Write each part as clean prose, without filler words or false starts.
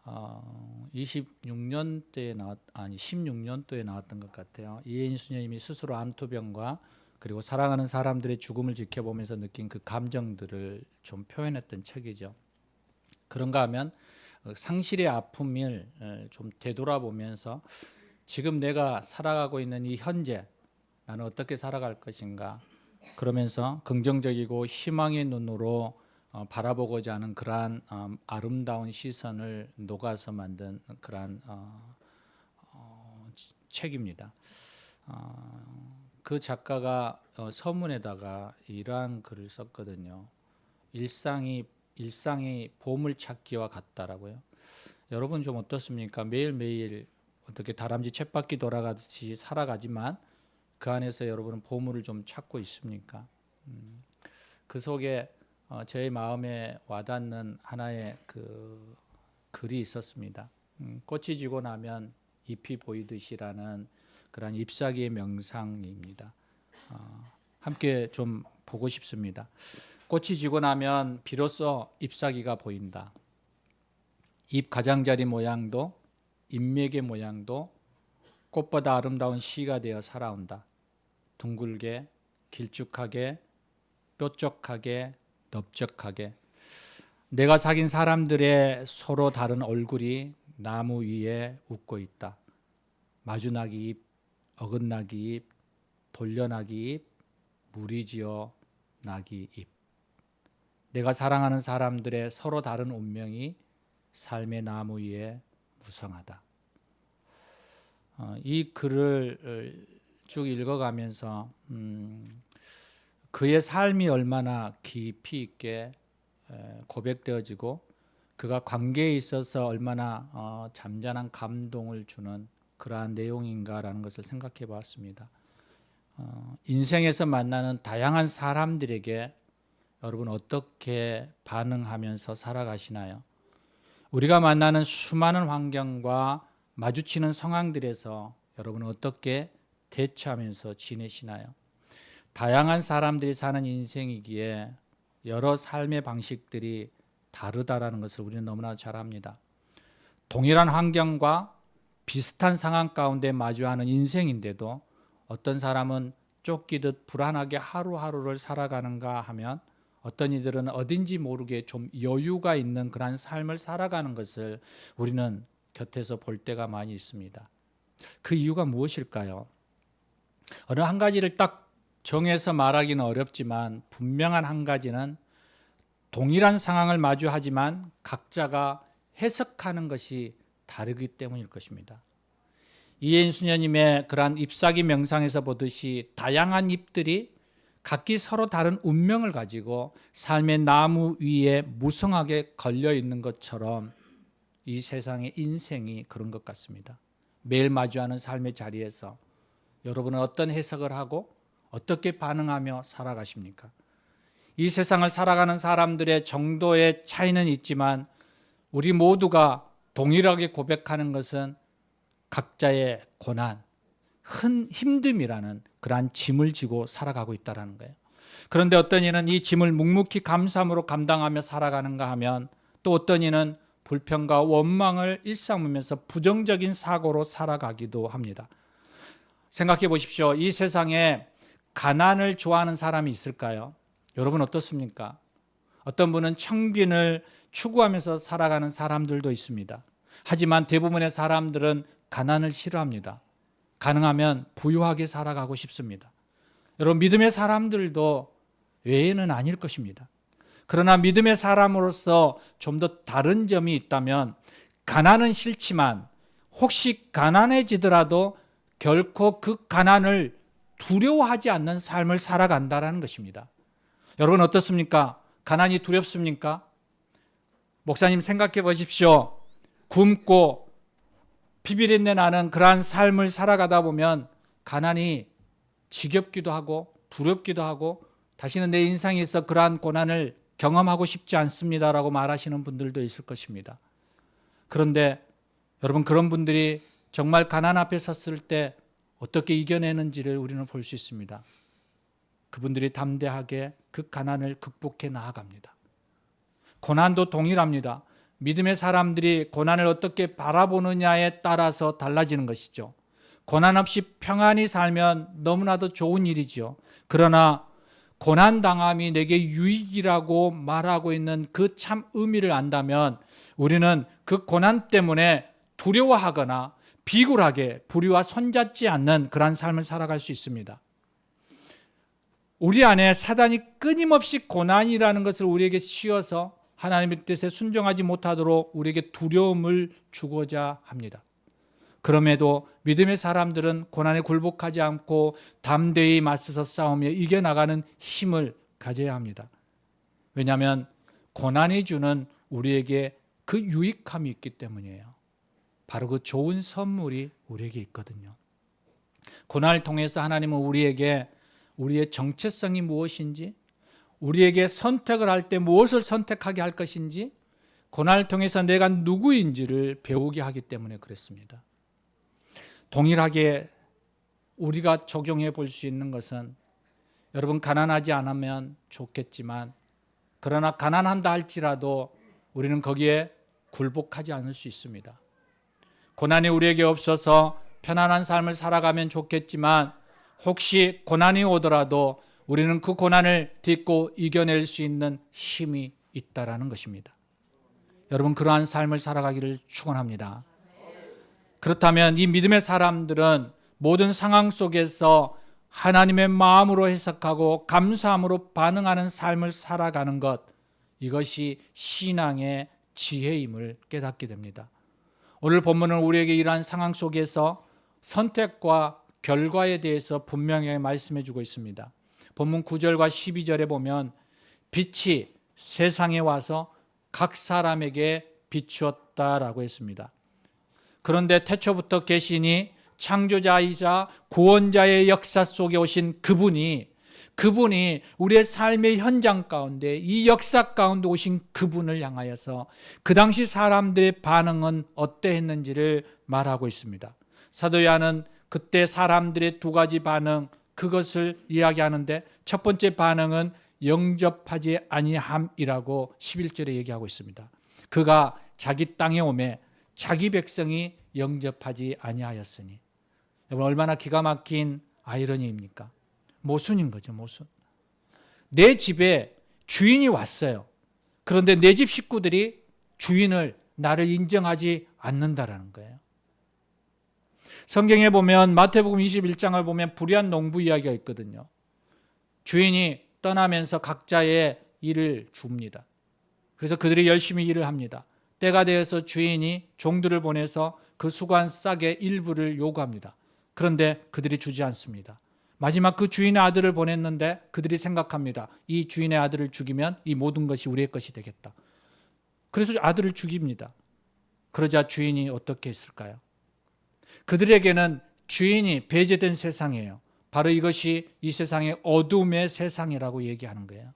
26년도에 16년도에 나왔던 것 같아요. 이혜인 수녀님이 스스로 암투병과 그리고 사랑하는 사람들의 죽음을 지켜보면서 느낀 그 감정들을 좀 표현했던 책이죠. 그런가 하면 상실의 아픔을 좀 되돌아보면서 지금 내가 살아가고 있는 이 현재 나는 어떻게 살아갈 것인가, 그러면서 긍정적이고 희망의 눈으로 바라보고자 하는 그러한 아름다운 시선을 녹아서 만든 그러한 책입니다. 그 작가가 서문에다가 이러한 글을 썼거든요. 일상이 보물찾기와 같다라고요. 여러분 좀 어떻습니까? 매일매일 어떻게 다람쥐 쳇바퀴 돌아가듯이 살아가지만 그 안에서 여러분은 보물을 좀 찾고 있습니까? 그 속에 제 마음에 와닿는 하나의 그 글이 있었습니다. 꽃이 지고 나면 잎이 보이듯이라는 그런 잎사귀의 명상입니다. 함께 좀 보고 싶습니다. 꽃이 지고 나면 비로소 잎사귀가 보인다. 잎 가장자리 모양도 잎맥의 모양도 꽃보다 아름다운 시가 되어 살아온다. 둥글게, 길쭉하게, 뾰족하게, 넓적하게 내가 사귄 사람들의 서로 다른 얼굴이 나무 위에 웃고 있다. 마주나기 잎, 어긋나기 잎, 돌려나기 잎, 무리지어 나기 잎. 내가 사랑하는 사람들의 서로 다른 운명이 삶의 나무 위에 무성하다. 이 글을 쭉 읽어가면서 그의 삶이 얼마나 깊이 있게 고백되어지고 그가 관계에 있어서 얼마나 잠잠한 감동을 주는 그러한 내용인가라는 것을 생각해 보았습니다. 인생에서 만나는 다양한 사람들에게 여러분 어떻게 반응하면서 살아가시나요? 우리가 만나는 수많은 환경과 마주치는 상황들에서 여러분은 어떻게 대처하면서 지내시나요? 다양한 사람들이 사는 인생이기에 여러 삶의 방식들이 다르다라는 것을 우리는 너무나 잘 압니다. 동일한 환경과 비슷한 상황 가운데 마주하는 인생인데도 어떤 사람은 쫓기듯 불안하게 하루하루를 살아가는가 하면 어떤 이들은 어딘지 모르게 좀 여유가 있는 그런 삶을 살아가는 것을 우리는 곁에서 볼 때가 많이 있습니다. 그 이유가 무엇일까요? 어느 한 가지를 딱 정해서 말하기는 어렵지만 분명한 한 가지는 동일한 상황을 마주하지만 각자가 해석하는 것이 다르기 때문일 것입니다. 이혜인 수녀님의 그러한 잎사귀 명상에서 보듯이 다양한 잎들이 각기 서로 다른 운명을 가지고 삶의 나무 위에 무성하게 걸려 있는 것처럼 이 세상의 인생이 그런 것 같습니다. 매일 마주하는 삶의 자리에서 여러분은 어떤 해석을 하고 어떻게 반응하며 살아가십니까? 이 세상을 살아가는 사람들의 정도의 차이는 있지만 우리 모두가 동일하게 고백하는 것은 각자의 고난, 힘듦이라는 그러한 짐을 지고 살아가고 있다는 거예요. 그런데 어떤 이는 이 짐을 묵묵히 감사함으로 감당하며 살아가는가 하면 또 어떤 이는 불평과 원망을 일삼으면서 부정적인 사고로 살아가기도 합니다. 생각해 보십시오. 이 세상에 가난을 좋아하는 사람이 있을까요? 여러분 어떻습니까? 어떤 분은 청빈을 추구하면서 살아가는 사람들도 있습니다. 하지만 대부분의 사람들은 가난을 싫어합니다. 가능하면 부유하게 살아가고 싶습니다. 여러분 믿음의 사람들도 외에는 아닐 것입니다. 그러나 믿음의 사람으로서 좀 더 다른 점이 있다면 가난은 싫지만 혹시 가난해지더라도 결코 그 가난을 두려워하지 않는 삶을 살아간다는 것입니다. 여러분 어떻습니까? 가난이 두렵습니까? 목사님 생각해 보십시오. 굶고 피비린내 나는 그러한 삶을 살아가다 보면 가난이 지겹기도 하고 두렵기도 하고 다시는 내 인생에서 그러한 고난을 경험하고 싶지 않습니다라고 말하시는 분들도 있을 것입니다. 그런데 여러분 그런 분들이 정말 가난 앞에 섰을 때 어떻게 이겨내는지를 우리는 볼 수 있습니다. 그분들이 담대하게 그 가난을 극복해 나아갑니다. 고난도 동일합니다. 믿음의 사람들이 고난을 어떻게 바라보느냐에 따라서 달라지는 것이죠. 고난 없이 평안히 살면 너무나도 좋은 일이죠. 그러나 고난당함이 내게 유익이라고 말하고 있는 그 참 의미를 안다면 우리는 그 고난 때문에 두려워하거나 비굴하게 불의와 손잡지 않는 그러한 삶을 살아갈 수 있습니다. 우리 안에 사단이 끊임없이 고난이라는 것을 우리에게 씌워서 하나님의 뜻에 순종하지 못하도록 우리에게 두려움을 주고자 합니다. 그럼에도 믿음의 사람들은 고난에 굴복하지 않고 담대히 맞서서 싸우며 이겨나가는 힘을 가져야 합니다. 왜냐하면 고난이 주는 우리에게 그 유익함이 있기 때문이에요. 바로 그 좋은 선물이 우리에게 있거든요. 고난을 통해서 하나님은 우리에게 우리의 정체성이 무엇인지, 우리에게 선택을 할 때 무엇을 선택하게 할 것인지, 고난을 통해서 내가 누구인지를 배우게 하기 때문에 그렇습니다. 동일하게 우리가 적용해 볼 수 있는 것은, 여러분 가난하지 않으면 좋겠지만 그러나 가난한다 할지라도 우리는 거기에 굴복하지 않을 수 있습니다. 고난이 우리에게 없어서 편안한 삶을 살아가면 좋겠지만 혹시 고난이 오더라도 우리는 그 고난을 딛고 이겨낼 수 있는 힘이 있다라는 것입니다. 여러분 그러한 삶을 살아가기를 축원합니다. 그렇다면 이 믿음의 사람들은 모든 상황 속에서 하나님의 마음으로 해석하고 감사함으로 반응하는 삶을 살아가는 것, 이것이 신앙의 지혜임을 깨닫게 됩니다. 오늘 본문은 우리에게 이러한 상황 속에서 선택과 결과에 대해서 분명하게 말씀해 주고 있습니다. 본문 9절과 12절에 보면 빛이 세상에 와서 각 사람에게 비추었다라고 했습니다. 그런데 태초부터 계시니 창조자이자 구원자의 역사 속에 오신 그분이 우리의 삶의 현장 가운데 이 역사 가운데 오신 그분을 향하여서 그 당시 사람들의 반응은 어떠했는지를 말하고 있습니다. 사도 요한은 그때 사람들의 두 가지 반응, 그것을 이야기하는데 첫 번째 반응은 영접하지 아니함이라고 11절에 얘기하고 있습니다. 그가 자기 땅에 오매 자기 백성이 영접하지 아니하였으니. 여러분 얼마나 기가 막힌 아이러니입니까? 모순인 거죠, 모순. 내 집에 주인이 왔어요. 그런데 내 집 식구들이 주인을, 나를 인정하지 않는다라는 거예요. 성경에 보면 마태복음 21장을 보면 불의한 농부 이야기가 있거든요. 주인이 떠나면서 각자의 일을 줍니다. 그래서 그들이 열심히 일을 합니다. 때가 되어서 주인이 종들을 보내서 그 수고한 싹의 일부를 요구합니다. 그런데 그들이 주지 않습니다. 마지막 그 주인의 아들을 보냈는데 그들이 생각합니다. 이 주인의 아들을 죽이면 이 모든 것이 우리의 것이 되겠다. 그래서 아들을 죽입니다. 그러자 주인이 어떻게 했을까요? 그들에게는 주인이 배제된 세상이에요. 바로 이것이 이 세상의 어둠의 세상이라고 얘기하는 거예요.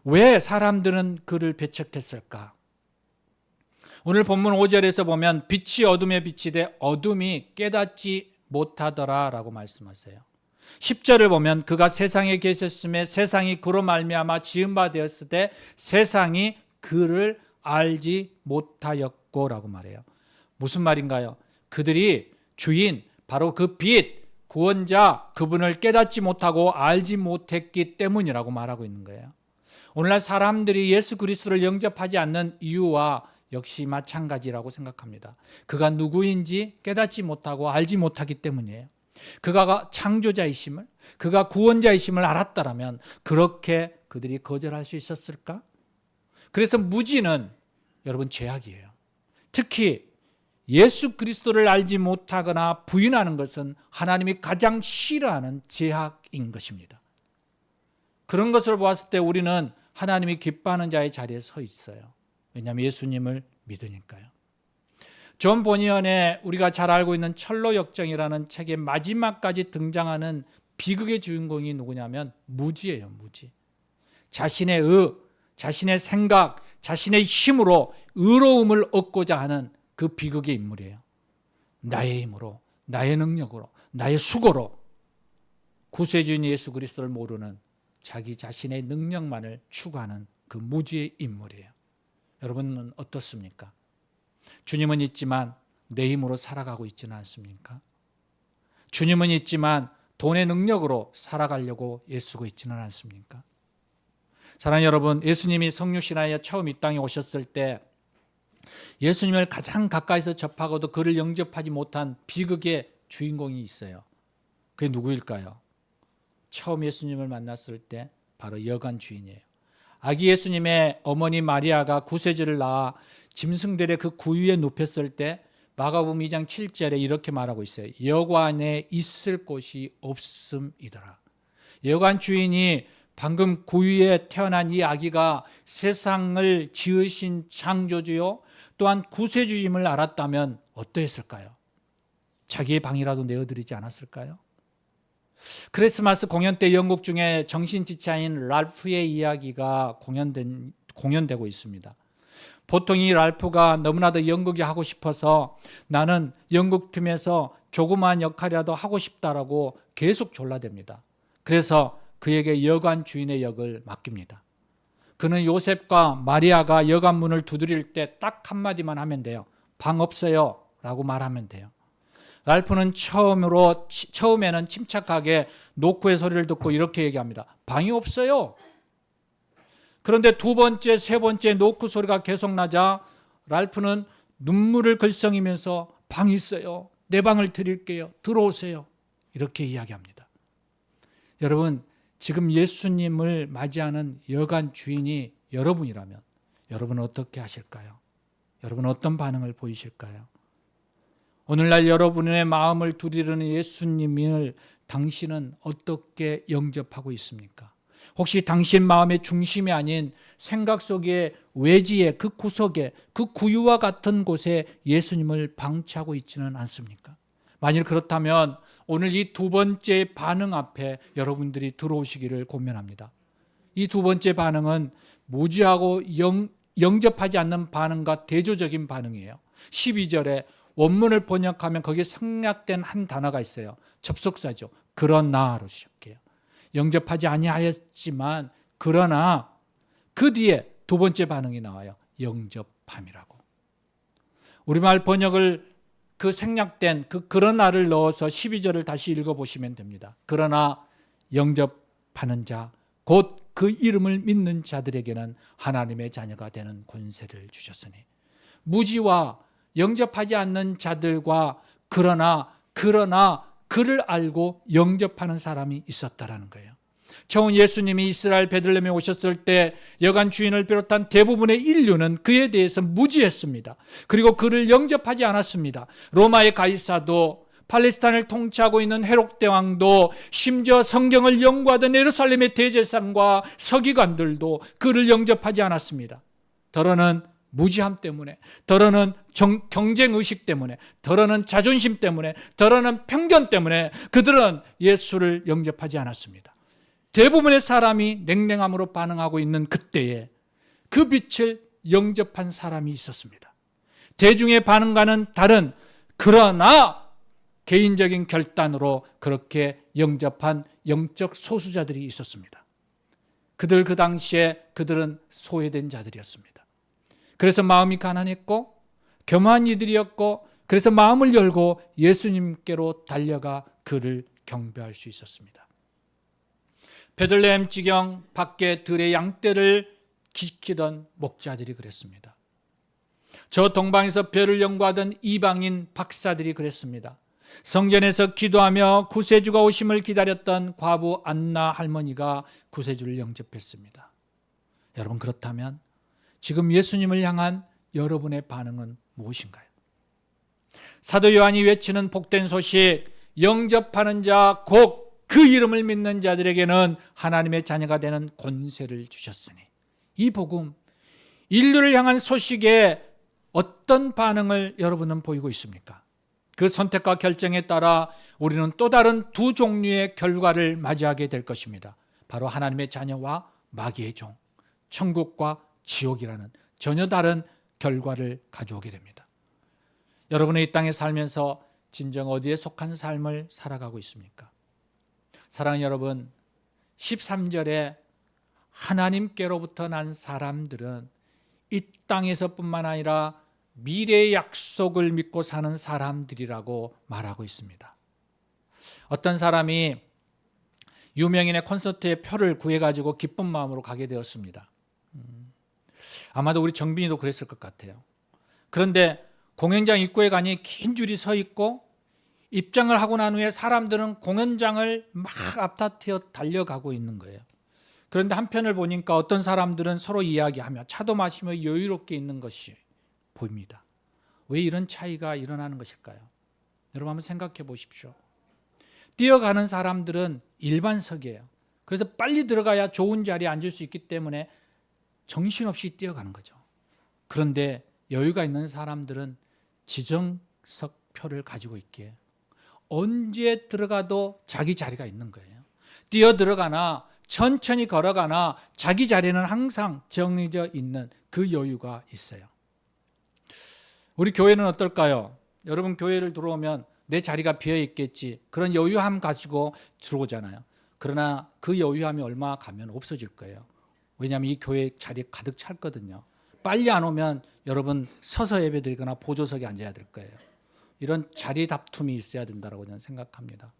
왜 사람들은 그를 배척했을까? 오늘 본문 5절에서 보면 빛이 어둠에 비치되 어둠이 깨닫지 못하더라라고 말씀하세요. 10절을 보면 그가 세상에 계셨음에 세상이 그로 말미암아 지은 바 되었을 때 세상이 그를 알지 못하였고라고 말해요. 무슨 말인가요? 그들이 주인, 바로 그 빛, 구원자, 그분을 깨닫지 못하고 알지 못했기 때문이라고 말하고 있는 거예요. 오늘날 사람들이 예수 그리스도를 영접하지 않는 이유와 역시 마찬가지라고 생각합니다. 그가 누구인지 깨닫지 못하고 알지 못하기 때문이에요. 그가 창조자이심을, 그가 구원자이심을 알았다라면 그렇게 그들이 거절할 수 있었을까? 그래서 무지는 여러분 죄악이에요. 특히 예수 그리스도를 알지 못하거나 부인하는 것은 하나님이 가장 싫어하는 죄악인 것입니다. 그런 것을 보았을 때 우리는 하나님이 기뻐하는 자의 자리에 서 있어요. 왜냐하면 예수님을 믿으니까요. 존 보니언의 우리가 잘 알고 있는 철로 역정이라는 책의 마지막까지 등장하는 비극의 주인공이 누구냐면 무지예요. 무지. 자신의 자신의 생각, 자신의 힘으로 의로움을 얻고자 하는 그 비극의 인물이에요. 나의 힘으로, 나의 능력으로, 나의 수고로 구세주인 예수 그리스도를 모르는 자기 자신의 능력만을 추구하는 그 무지의 인물이에요. 여러분은 어떻습니까? 주님은 있지만 내 힘으로 살아가고 있지는 않습니까? 주님은 있지만 돈의 능력으로 살아가려고 애쓰고 있지는 않습니까? 사랑하는 여러분, 예수님이 성육신하여 처음 이 땅에 오셨을 때 예수님을 가장 가까이서 접하고도 그를 영접하지 못한 비극의 주인공이 있어요. 그게 누구일까요? 처음 예수님을 만났을 때 바로 여관 주인이에요. 아기 예수님의 어머니 마리아가 구세주를 낳아 짐승들의 그 구유에 눕혔을 때 마가복음 2장 7절에 이렇게 말하고 있어요. 여관에 있을 곳이 없음이더라. 여관 주인이 방금 구유에 태어난 이 아기가 세상을 지으신 창조주요 또한 구세주임을 알았다면 어떠했을까요? 자기의 방이라도 내어드리지 않았을까요? 크리스마스 공연 때 연극 중에 정신지체인 랄프의 이야기가 공연되고 있습니다. 보통 이 랄프가 너무나도 연극이 하고 싶어서 나는 연극 팀에서 조그마한 역할이라도 하고 싶다라고 계속 졸라댑니다. 그래서 그에게 여관 주인의 역을 맡깁니다. 그는 요셉과 마리아가 여관 문을 두드릴 때 딱 한마디만 하면 돼요. 방 없어요 라고 말하면 돼요. 랄프는 처음에는 침착하게 노크의 소리를 듣고 이렇게 얘기합니다. 방이 없어요. 그런데 두 번째, 세 번째 노크 소리가 계속 나자 랄프는 눈물을 글썽이면서 방이 있어요. 내 방을 드릴게요. 들어오세요. 이렇게 이야기합니다. 여러분, 지금 예수님을 맞이하는 여관 주인이 여러분이라면 여러분은 어떻게 하실까요? 여러분은 어떤 반응을 보이실까요? 오늘날 여러분의 마음을 두드리는 예수님을 당신은 어떻게 영접하고 있습니까? 혹시 당신 마음의 중심이 아닌 생각 속의 외지에 그 구석에 그 구유와 같은 곳에 예수님을 방치하고 있지는 않습니까? 만일 그렇다면 오늘 이 두 번째 반응 앞에 여러분들이 들어오시기를 권면합니다. 이 두 번째 반응은 무지하고 영접하지 않는 반응과 대조적인 반응이에요. 12절에 원문을 번역하면 거기에 생략된 한 단어가 있어요. 접속사죠. 그러나로 시작해요. 영접하지 아니하였지만 그러나 그 뒤에 두 번째 반응이 나와요. 영접함이라고. 우리말 번역을 그 생략된 그러나를 넣어서 12절을 다시 읽어보시면 됩니다. 그러나 영접하는 자, 곧 그 이름을 믿는 자들에게는 하나님의 자녀가 되는 권세를 주셨으니 무지와 영접하지 않는 자들과 그러나 그를 알고 영접하는 사람이 있었다라는 거예요. 처음 예수님이 이스라엘 베들레헴에 오셨을 때 여관 주인을 비롯한 대부분의 인류는 그에 대해서 무지했습니다. 그리고 그를 영접하지 않았습니다. 로마의 가이사도, 팔레스타인을 통치하고 있는 헤롯 대왕도, 심지어 성경을 연구하던 예루살렘의 대제사장과 서기관들도 그를 영접하지 않았습니다. 더러는 무지함 때문에, 더러는 경쟁의식 때문에, 더러는 자존심 때문에, 더러는 편견 때문에 그들은 예수를 영접하지 않았습니다. 대부분의 사람이 냉랭함으로 반응하고 있는 그때에 그 빛을 영접한 사람이 있었습니다. 대중의 반응과는 다른 그러나 개인적인 결단으로 그렇게 영접한 영적 소수자들이 있었습니다. 그 당시에 그들은 소외된 자들이었습니다. 그래서 마음이 가난했고 겸허한 이들이었고 그래서 마음을 열고 예수님께로 달려가 그를 경배할 수 있었습니다. 베들레헴 지경 밖에 들의 양떼를 지키던 목자들이 그랬습니다. 저 동방에서 별을 연구하던 이방인 박사들이 그랬습니다. 성전에서 기도하며 구세주가 오심을 기다렸던 과부 안나 할머니가 구세주를 영접했습니다. 여러분, 그렇다면 지금 예수님을 향한 여러분의 반응은 무엇인가요? 사도 요한이 외치는 복된 소식, 영접하는 자, 곧 그 이름을 믿는 자들에게는 하나님의 자녀가 되는 권세를 주셨으니, 이 복음, 인류를 향한 소식에 어떤 반응을 여러분은 보이고 있습니까? 그 선택과 결정에 따라 우리는 또 다른 두 종류의 결과를 맞이하게 될 것입니다. 바로 하나님의 자녀와 마귀의 종, 천국과 지옥이라는 전혀 다른 결과를 가져오게 됩니다. 여러분의 이 땅에 살면서 진정 어디에 속한 삶을 살아가고 있습니까? 사랑하는 여러분, 13절에 하나님께로부터 난 사람들은 이 땅에서뿐만 아니라 미래의 약속을 믿고 사는 사람들이라고 말하고 있습니다. 어떤 사람이 유명인의 콘서트에 표를 구해가지고 기쁜 마음으로 가게 되었습니다. 아마도 우리 정빈이도 그랬을 것 같아요. 그런데 공연장 입구에 가니 긴 줄이 서 있고 입장을 하고 난 후에 사람들은 공연장을 막 앞다투어 달려가고 있는 거예요. 그런데 한편을 보니까 어떤 사람들은 서로 이야기하며 차도 마시며 여유롭게 있는 것이 보입니다. 왜 이런 차이가 일어나는 것일까요? 여러분 한번 생각해 보십시오. 뛰어가는 사람들은 일반석이에요. 그래서 빨리 들어가야 좋은 자리에 앉을 수 있기 때문에 정신없이 뛰어가는 거죠. 그런데 여유가 있는 사람들은 지정석 표를 가지고 있기에 언제 들어가도 자기 자리가 있는 거예요. 뛰어 들어가나 천천히 걸어가나 자기 자리는 항상 정해져 있는 그 여유가 있어요. 우리 교회는 어떨까요? 여러분 교회를 들어오면 내 자리가 비어 있겠지, 그런 여유함 가지고 들어오잖아요. 그러나 그 여유함이 얼마 가면 없어질 거예요. 왜냐하면 이 교회 자리 가득 찼거든요. 빨리 안 오면 여러분 서서 예배드리거나 보조석에 앉아야 될 거예요. 이런 자리 다툼이 있어야 된다고 저는 생각합니다.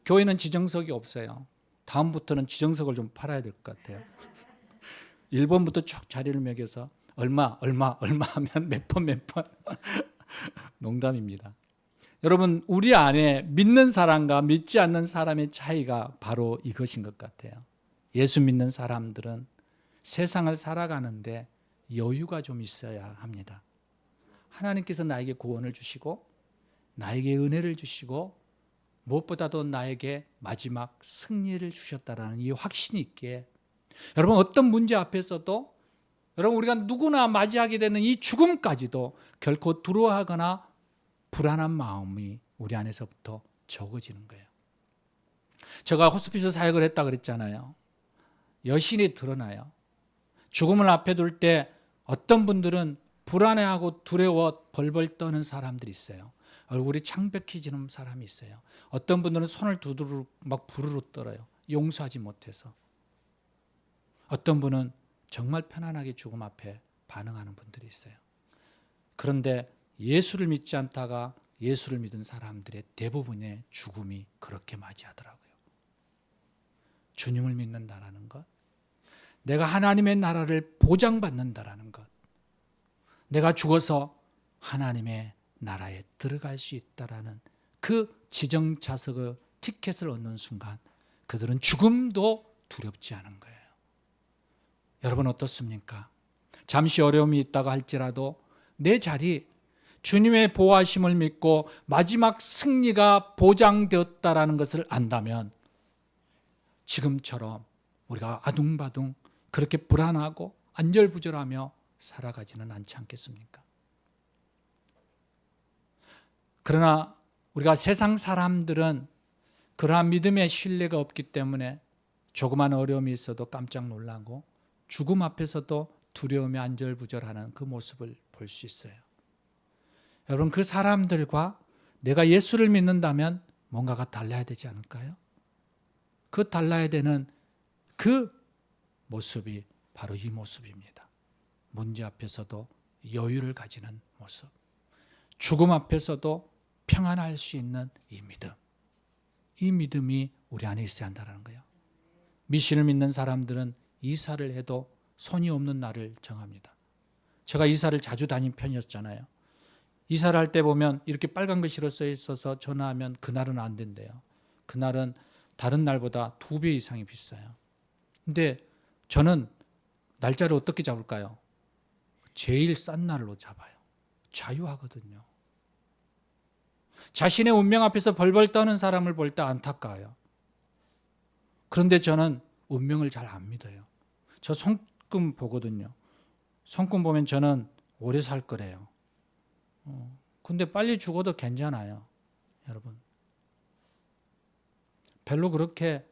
교회는 지정석이 없어요. 다음부터는 지정석을 좀 팔아야 될 것 같아요. 1번부터 쭉 자리를 매겨서 얼마 하면 몇 번 농담입니다. 여러분 우리 안에 믿는 사람과 믿지 않는 사람의 차이가 바로 이것인 것 같아요. 예수 믿는 사람들은 세상을 살아가는데 여유가 좀 있어야 합니다. 하나님께서 나에게 구원을 주시고 나에게 은혜를 주시고 무엇보다도 나에게 마지막 승리를 주셨다라는 이 확신이 있기에 여러분 어떤 문제 앞에서도 여러분 우리가 누구나 맞이하게 되는 이 죽음까지도 결코 두려워하거나 불안한 마음이 우리 안에서부터 적어지는 거예요. 제가 호스피스 사역을 했다 그랬잖아요. 여신이 드러나요. 죽음을 앞에 둘 때 어떤 분들은 불안해하고 두려워 벌벌 떠는 사람들이 있어요. 얼굴이 창백해지는 사람이 있어요. 어떤 분들은 손을 두드러 막 부르르 떨어요. 용서하지 못해서. 어떤 분은 정말 편안하게 죽음 앞에 반응하는 분들이 있어요. 그런데 예수를 믿지 않다가 예수를 믿은 사람들의 대부분의 죽음이 그렇게 맞이하더라고요. 주님을 믿는다라는 것, 내가 하나님의 나라를 보장받는다라는 것, 내가 죽어서 하나님의 나라에 들어갈 수 있다라는 그 지정자석의 티켓을 얻는 순간 그들은 죽음도 두렵지 않은 거예요. 여러분 어떻습니까? 잠시 어려움이 있다가 할지라도 내 자리, 주님의 보호하심을 믿고 마지막 승리가 보장되었다라는 것을 안다면 지금처럼 우리가 아둥바둥 그렇게 불안하고 안절부절하며 살아가지는 않지 않겠습니까? 그러나 우리가 세상 사람들은 그러한 믿음의 신뢰가 없기 때문에 조그만 어려움이 있어도 깜짝 놀라고 죽음 앞에서도 두려움에 안절부절하는 그 모습을 볼 수 있어요. 여러분 그 사람들과 내가 예수를 믿는다면 뭔가가 달라야 되지 않을까요? 그 달라야 되는 그 모습이 바로 이 모습입니다. 문제 앞에서도 여유를 가지는 모습, 죽음 앞에서도 평안할 수 있는 이 믿음, 이 믿음이 우리 안에 있어야 한다는 거예요. 미신을 믿는 사람들은 이사를 해도 손이 없는 날을 정합니다. 제가 이사를 자주 다닌 편이었잖아요. 이사를 할 때 보면 이렇게 빨간 글씨로 써 있어서 전화하면 그날은 안 된대요. 그날은 다른 날보다 2배 이상이 비싸요. 근데 저는 날짜를 어떻게 잡을까요? 제일 싼 날로 잡아요. 자유하거든요. 자신의 운명 앞에서 벌벌 떠는 사람을 볼 때 안타까워요. 그런데 저는 운명을 잘 안 믿어요. 저 손금 보거든요. 손금 보면 저는 오래 살 거래요. 근데 빨리 죽어도 괜찮아요. 여러분. 별로 그렇게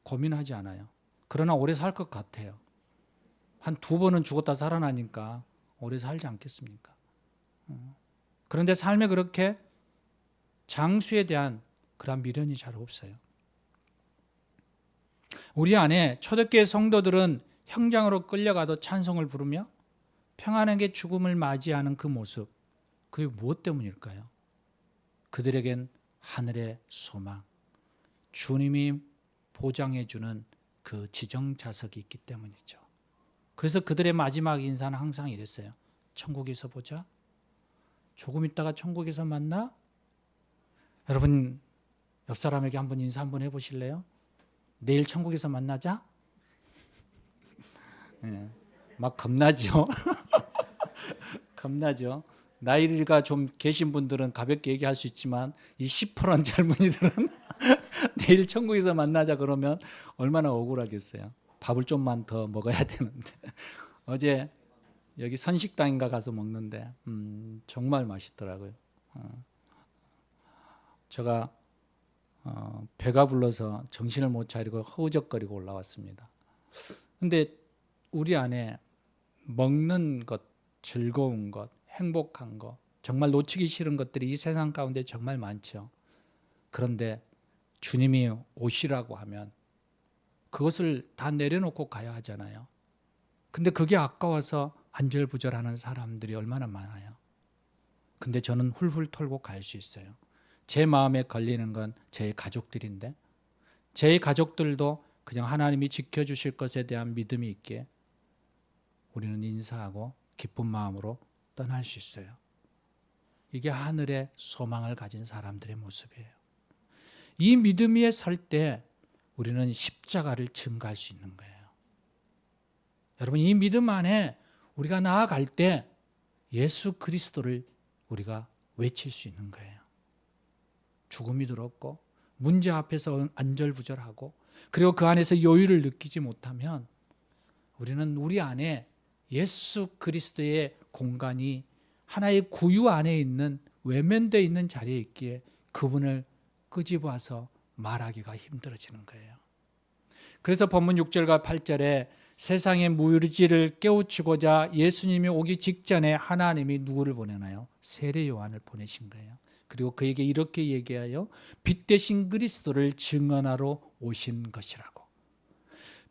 고민하지 않아요. 그러나 오래 살 것 같아요. 한 2번은 죽었다 살아나니까 오래 살지 않겠습니까? 그런데 삶에 그렇게 장수에 대한 그런 미련이 잘 없어요. 우리 안에 초대교회 성도들은 형장으로 끌려가도 찬송을 부르며 평안하게 죽음을 맞이하는 그 모습, 그게 무엇 때문일까요? 그들에겐 하늘의 소망, 주님이 보장해 주는 그 지정자석이 있기 때문이죠. 그래서 그들의 마지막 인사는 항상 이랬어요. 천국에서 보자. 조금 있다가 천국에서 만나? 여러분, 옆 사람에게 한번 인사 한번 해보실래요? 내일 천국에서 만나자? 네, 막 겁나죠? 겁나죠? 나이가 좀 계신 분들은 가볍게 얘기할 수 있지만 이 10%는 젊은이들은 내일 천국에서 만나자 그러면 얼마나 억울하겠어요. 밥을 좀만 더 먹어야 되는데. 어제 여기 선식당인가 가서 먹는데 정말 맛있더라고요. 제가 배가 불러서 정신을 못 차리고 허우적거리고 올라왔습니다. 근데 우리 안에 먹는 것, 즐거운 것, 행복한 것, 정말 놓치기 싫은 것들이 이 세상 가운데 정말 많죠. 그런데 주님이 오시라고 하면 그것을 다 내려놓고 가야 하잖아요. 근데 그게 아까워서 안절부절하는 사람들이 얼마나 많아요. 근데 저는 훌훌 털고 갈 수 있어요. 제 마음에 걸리는 건 제 가족들인데 제 가족들도 그냥 하나님이 지켜주실 것에 대한 믿음이 있기에 우리는 인사하고 기쁜 마음으로 떠날 수 있어요. 이게 하늘의 소망을 가진 사람들의 모습이에요. 이 믿음 위에 설 때 우리는 십자가를 증거할 수 있는 거예요. 여러분, 이 믿음 안에 우리가 나아갈 때 예수 그리스도를 우리가 외칠 수 있는 거예요. 죽음이 들었고 문제 앞에서 안절부절하고 그리고 그 안에서 여유를 느끼지 못하면 우리는 우리 안에 예수 그리스도의 공간이 하나의 구유 안에 있는 외면되어 있는 자리에 있기에 그분을 끄집어와서 말하기가 힘들어지는 거예요. 그래서 본문 6절과 8절에 세상의 무리지를 깨우치고자 예수님이 오기 직전에 하나님이 누구를 보내나요? 세례 요한을 보내신 거예요. 그리고 그에게 이렇게 얘기하여 빛 대신 그리스도를 증언하러 오신 것이라고.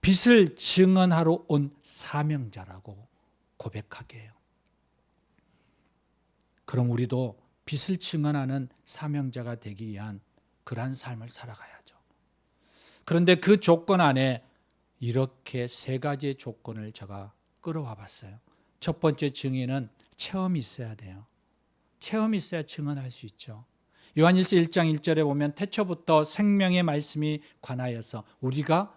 빛을 증언하러 온 사명자라고 고백하게 해요. 그럼 우리도 빛을 증언하는 사명자가 되기 위한 그러한 삶을 살아가야죠. 그런데 그 조건 안에 이렇게 세 가지의 조건을 제가 끌어와 봤어요. 첫 번째 증인은 체험이 있어야 돼요. 체험이 있어야 증언할 수 있죠. 요한일서 1장 1절에 보면 태초부터 생명의 말씀이 관하여서 우리가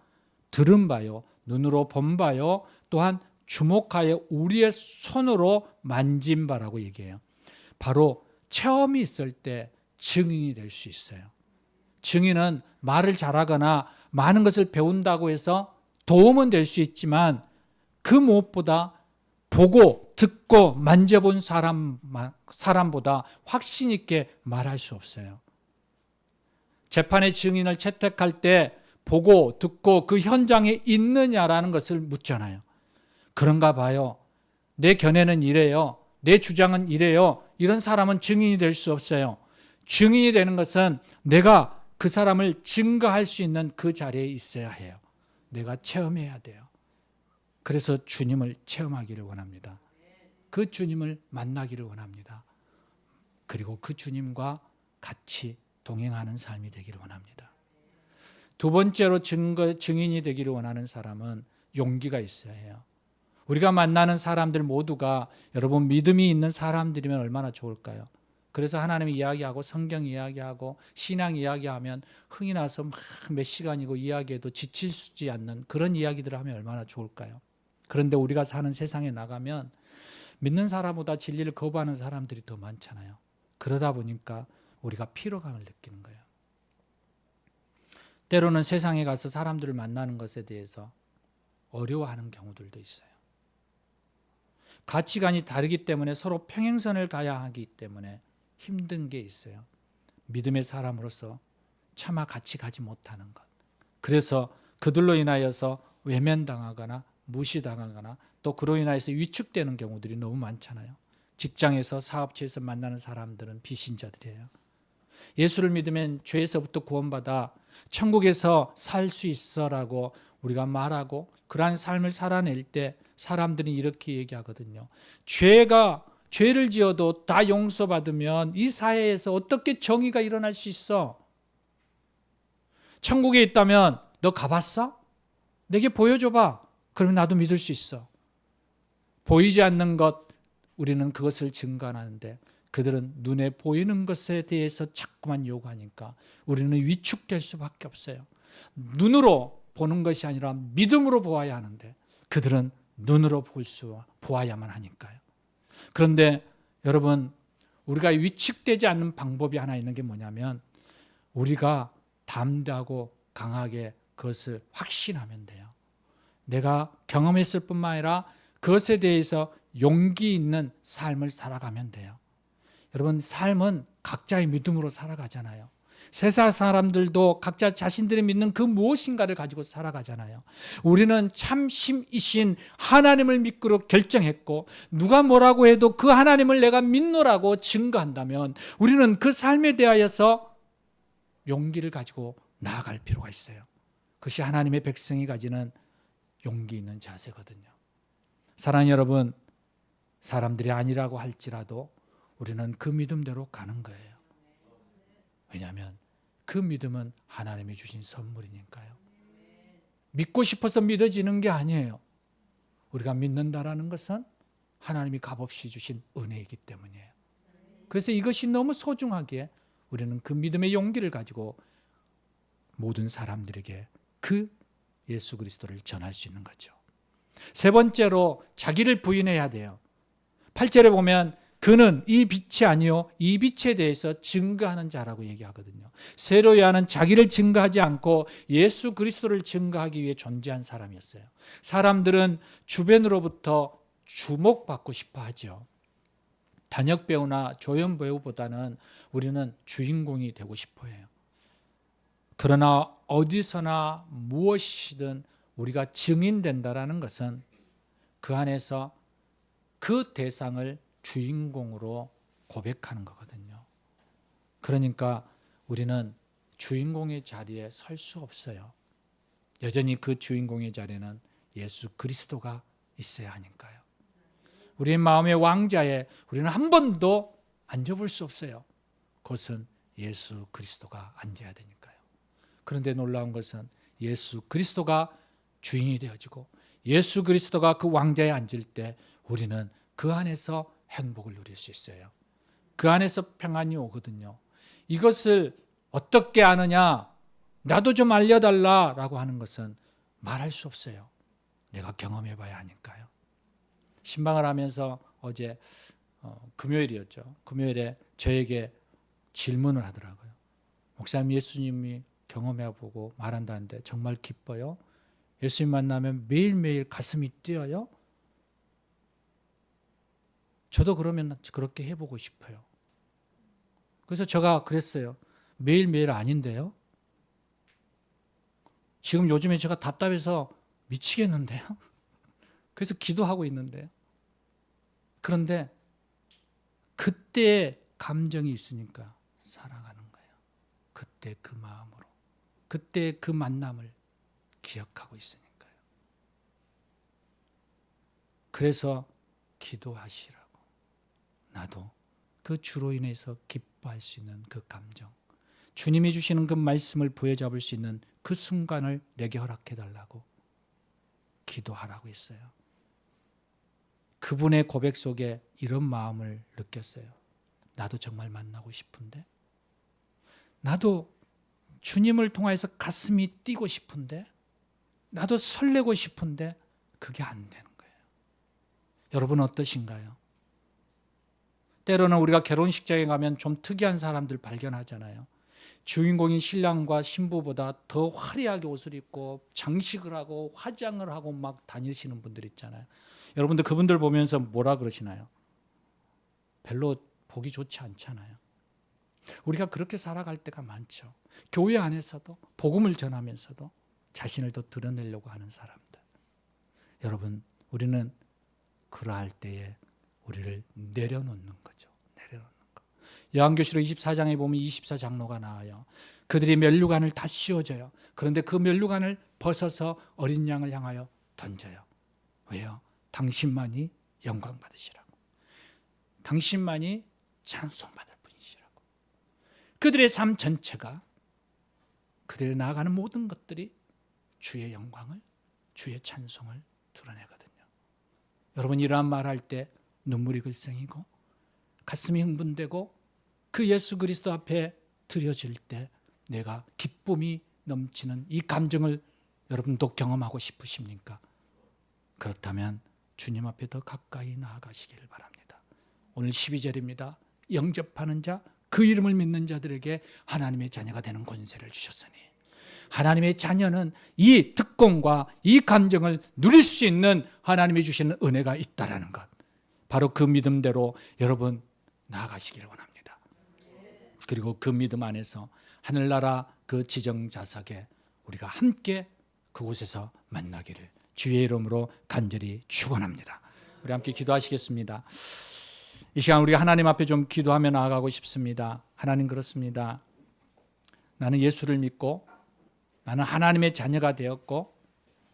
들은 바요, 눈으로 본 바요, 또한 주목하여 우리의 손으로 만진 바라고 얘기해요. 바로 체험이 있을 때 증인이 될 수 있어요. 증인은 말을 잘하거나 많은 것을 배운다고 해서 도움은 될 수 있지만 그 무엇보다 보고 듣고 만져본 사람보다 확신 있게 말할 수 없어요. 재판의 증인을 채택할 때 보고 듣고 그 현장에 있느냐라는 것을 묻잖아요. 그런가 봐요. 내 견해는 이래요. 내 주장은 이래요. 이런 사람은 증인이 될 수 없어요. 증인이 되는 것은 내가 그 사람을 증거할 수 있는 그 자리에 있어야 해요. 내가 체험해야 돼요. 그래서 주님을 체험하기를 원합니다. 그 주님을 만나기를 원합니다. 그리고 그 주님과 같이 동행하는 삶이 되기를 원합니다. 두 번째로 증인이 되기를 원하는 사람은 용기가 있어야 해요. 우리가 만나는 사람들 모두가 여러분 믿음이 있는 사람들이면 얼마나 좋을까요? 그래서 하나님 이야기하고 성경 이야기하고 신앙 이야기하면 흥이 나서 막 몇 시간이고 이야기해도 지치지 않는 그런 이야기들을 하면 얼마나 좋을까요? 그런데 우리가 사는 세상에 나가면 믿는 사람보다 진리를 거부하는 사람들이 더 많잖아요. 그러다 보니까 우리가 피로감을 느끼는 거예요. 때로는 세상에 가서 사람들을 만나는 것에 대해서 어려워하는 경우들도 있어요. 가치관이 다르기 때문에 서로 평행선을 가야 하기 때문에 힘든 게 있어요. 믿음의 사람으로서 차마 같이 가지 못하는 것. 그래서 그들로 인하여서 외면당하거나 무시당하거나 또 그로 인하여서 위축되는 경우들이 너무 많잖아요. 직장에서 사업체에서 만나는 사람들은 비신자들이에요. 예수를 믿으면 죄에서부터 구원받아 천국에서 살 수 있어라고 우리가 말하고 그러한 삶을 살아낼 때 사람들이 이렇게 얘기하거든요. 죄를 지어도 다 용서받으면 이 사회에서 어떻게 정의가 일어날 수 있어? 천국에 있다면 너 가봤어? 내게 보여줘봐. 그러면 나도 믿을 수 있어. 보이지 않는 것, 우리는 그것을 증거하는데 그들은 눈에 보이는 것에 대해서 자꾸만 요구하니까 우리는 위축될 수밖에 없어요. 눈으로 보는 것이 아니라 믿음으로 보아야 하는데 그들은 눈으로 보아야만 하니까요. 그런데 여러분, 우리가 위축되지 않는 방법이 하나 있는 게 뭐냐면 우리가 담대하고 강하게 그것을 확신하면 돼요. 내가 경험했을 뿐만 아니라 그것에 대해서 용기 있는 삶을 살아가면 돼요. 여러분, 삶은 각자의 믿음으로 살아가잖아요. 세상 사람들도 각자 자신들이 믿는 그 무엇인가를 가지고 살아가잖아요. 우리는 참심이신 하나님을 믿기로 결정했고 누가 뭐라고 해도 그 하나님을 내가 믿노라고 증거한다면 우리는 그 삶에 대하여서 용기를 가지고 나아갈 필요가 있어요. 그것이 하나님의 백성이 가지는 용기 있는 자세거든요. 사랑하는 여러분, 사람들이 아니라고 할지라도 우리는 그 믿음대로 가는 거예요. 왜냐하면 그 믿음은 하나님이 주신 선물이니까요. 믿고 싶어서 믿어지는 게 아니에요. 우리가 믿는다라는 것은 하나님이 값없이 주신 은혜이기 때문이에요. 그래서 이것이 너무 소중하기에 우리는 그 믿음의 용기를 가지고 모든 사람들에게 그 예수 그리스도를 전할 수 있는 거죠. 세 번째로 자기를 부인해야 돼요. 8절에 보면 그는 이 빛이 아니요 이 빛에 대해서 증거하는 자라고 얘기하거든요. 세로야 하는 자기를 증거하지 않고 예수 그리스도를 증거하기 위해 존재한 사람이었어요. 사람들은 주변으로부터 주목받고 싶어 하죠. 단역 배우나 조연 배우보다는 우리는 주인공이 되고 싶어 해요. 그러나 어디서나 무엇이든 우리가 증인된다라는 것은 그 안에서 그 대상을 주인공으로 고백하는 거거든요. 그러니까 우리는 주인공의 자리에 설 수 없어요. 여전히 그 주인공의 자리에는 예수 그리스도가 있어야 하니까요. 우리의 마음의 왕자에 우리는 한 번도 앉아볼 수 없어요. 그것은 예수 그리스도가 앉아야 되니까요. 그런데 놀라운 것은 예수 그리스도가 주인이 되어지고 예수 그리스도가 그 왕자에 앉을 때 우리는 그 안에서 행복을 누릴 수 있어요. 그 안에서 평안이 오거든요. 이것을 어떻게 아느냐? 나도 좀 알려달라라고 하는 것은 말할 수 없어요. 내가 경험해 봐야 하니까요. 신방을 하면서 어제 금요일이었죠. 금요일에 저에게 질문을 하더라고요. 목사님, 예수님이 경험해 보고 말한다는데 정말 기뻐요? 예수님 만나면 매일매일 가슴이 뛰어요? 저도 그러면 그렇게 해보고 싶어요. 그래서 제가 그랬어요. 매일매일 아닌데요? 지금 요즘에 제가 답답해서 미치겠는데요? 그래서 기도하고 있는데요. 그런데 그때의 감정이 있으니까 살아가는 거예요. 그때 그 마음으로. 그때 그 만남을 기억하고 있으니까요. 그래서 기도하시라고. 나도 그 주로 인해서 기뻐할 수 있는 그 감정, 주님이 주시는 그 말씀을 부여잡을 수 있는 그 순간을 내게 허락해달라고 기도하라고 했어요. 그분의 고백 속에 이런 마음을 느꼈어요. 나도 정말 만나고 싶은데, 나도 주님을 통해서 가슴이 뛰고 싶은데, 나도 설레고 싶은데 그게 안 되는 거예요. 여러분 어떠신가요? 때로는 우리가 결혼식장에 가면 좀 특이한 사람들 발견하잖아요. 주인공인 신랑과 신부보다 더 화려하게 옷을 입고 장식을 하고 화장을 하고 막 다니시는 분들 있잖아요. 여러분들 그분들 보면서 뭐라 그러시나요? 별로 보기 좋지 않잖아요. 우리가 그렇게 살아갈 때가 많죠. 교회 안에서도 복음을 전하면서도 자신을 더 드러내려고 하는 사람들. 여러분, 우리는 그러할 때에 우리를 내려놓는 거죠. 내려놓는 거. 요한계시록 24장에 보면 24장로가 나와요. 그들이 면류관을 다 씌워줘요. 그런데 그 면류관을 벗어서 어린 양을 향하여 던져요. 왜요? 당신만이 영광 받으시라고. 당신만이 찬송받을 분이시라고. 그들의 삶 전체가, 그들이 나아가는 모든 것들이 주의 영광을, 주의 찬송을 드러내거든요. 여러분, 이러한 말할 때 눈물이 글썽이고 가슴이 흥분되고 그 예수 그리스도 앞에 드려질 때 내가 기쁨이 넘치는 이 감정을 여러분도 경험하고 싶으십니까? 그렇다면 주님 앞에 더 가까이 나아가시기를 바랍니다. 오늘 12절입니다. 영접하는 자, 그 이름을 믿는 자들에게 하나님의 자녀가 되는 권세를 주셨으니, 하나님의 자녀는 이 특권과 이 감정을 누릴 수 있는 하나님이 주시는 은혜가 있다라는 것, 바로 그 믿음대로 여러분 나아가시기를 원합니다. 그리고 그 믿음 안에서 하늘나라 그 지정자석에 우리가 함께 그곳에서 만나기를 주의 이름으로 간절히 축원합니다. 우리 함께 기도하시겠습니다. 이 시간 우리 하나님 앞에 좀 기도하며 나아가고 싶습니다. 하나님, 그렇습니다. 나는 예수를 믿고 나는 하나님의 자녀가 되었고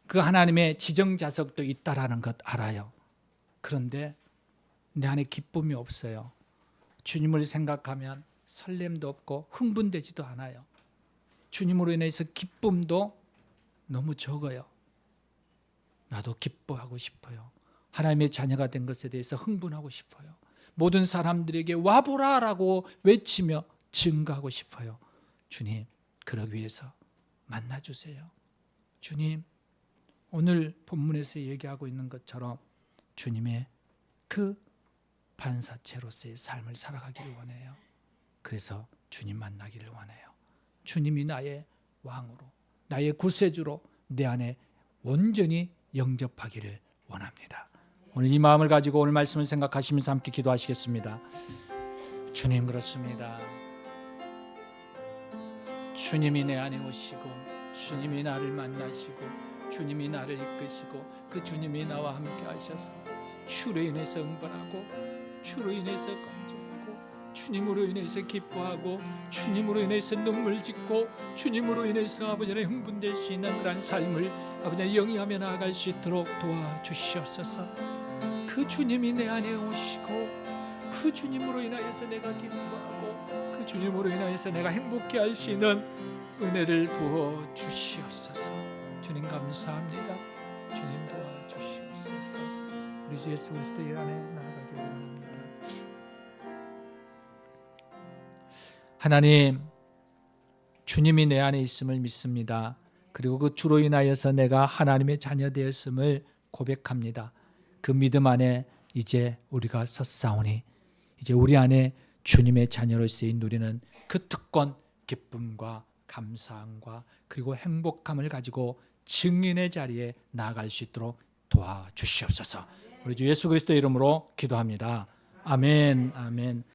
그 하나님의 지정자석도 있다라는 것 알아요. 그런데 내 안에 기쁨이 없어요. 주님을 생각하면 설렘도 없고 흥분되지도 않아요. 주님으로 인해서 기쁨도 너무 적어요. 나도 기뻐하고 싶어요. 하나님의 자녀가 된 것에 대해서 흥분하고 싶어요. 모든 사람들에게 와보라라고 외치며 증거하고 싶어요. 주님, 그러기 위해서 만나주세요. 주님, 오늘 본문에서 얘기하고 있는 것처럼 주님의 그 반사체로서의 삶을 살아가기를 원해요. 그래서 주님 만나기를 원해요. 주님이 나의 왕으로, 나의 구세주로 내 안에 온전히 영접하기를 원합니다. 오늘 이 마음을 가지고 오늘 말씀을 생각하시면서 함께 기도하시겠습니다. 주님, 그렇습니다. 주님이 내 안에 오시고 주님이 나를 만나시고 주님이 나를 이끄시고 그 주님이 나와 함께 하셔서 주로 인해서 응벌하고 주로 인해서 감정하고 주님으로 인해서 기뻐하고 주님으로 인해서 눈물 짓고 주님으로 인해서 아버지 안에 흥분될 수 있는 그런 삶을 아버지 안에 영위하며 나아갈 수 있도록 도와주시옵소서. 그 주님이 내 안에 오시고 그 주님으로 인하여서 내가 기뻐하고 그 주님으로 인하여서 내가 행복해 할 수 있는 은혜를 부어 주시옵소서. 주님 감사합니다. 주님 도와주시옵소서. 우리 주 예수 그리스도 일 안에 나아가기를 원합니다. 하나님, 주님이 내 안에 있음을 믿습니다. 그리고 그 주로 인하여서 내가 하나님의 자녀 되었음을 고백합니다. 그 믿음 안에 이제 우리가 섰사오니 이제 우리 안에 주님의 자녀로서의 누리는 그 특권, 기쁨과 감사함과 그리고 행복함을 가지고 증인의 자리에 나아갈 수 있도록 도와주시옵소서. 우리 주 예수 그리스도 이름으로 기도합니다. 아멘, 아멘.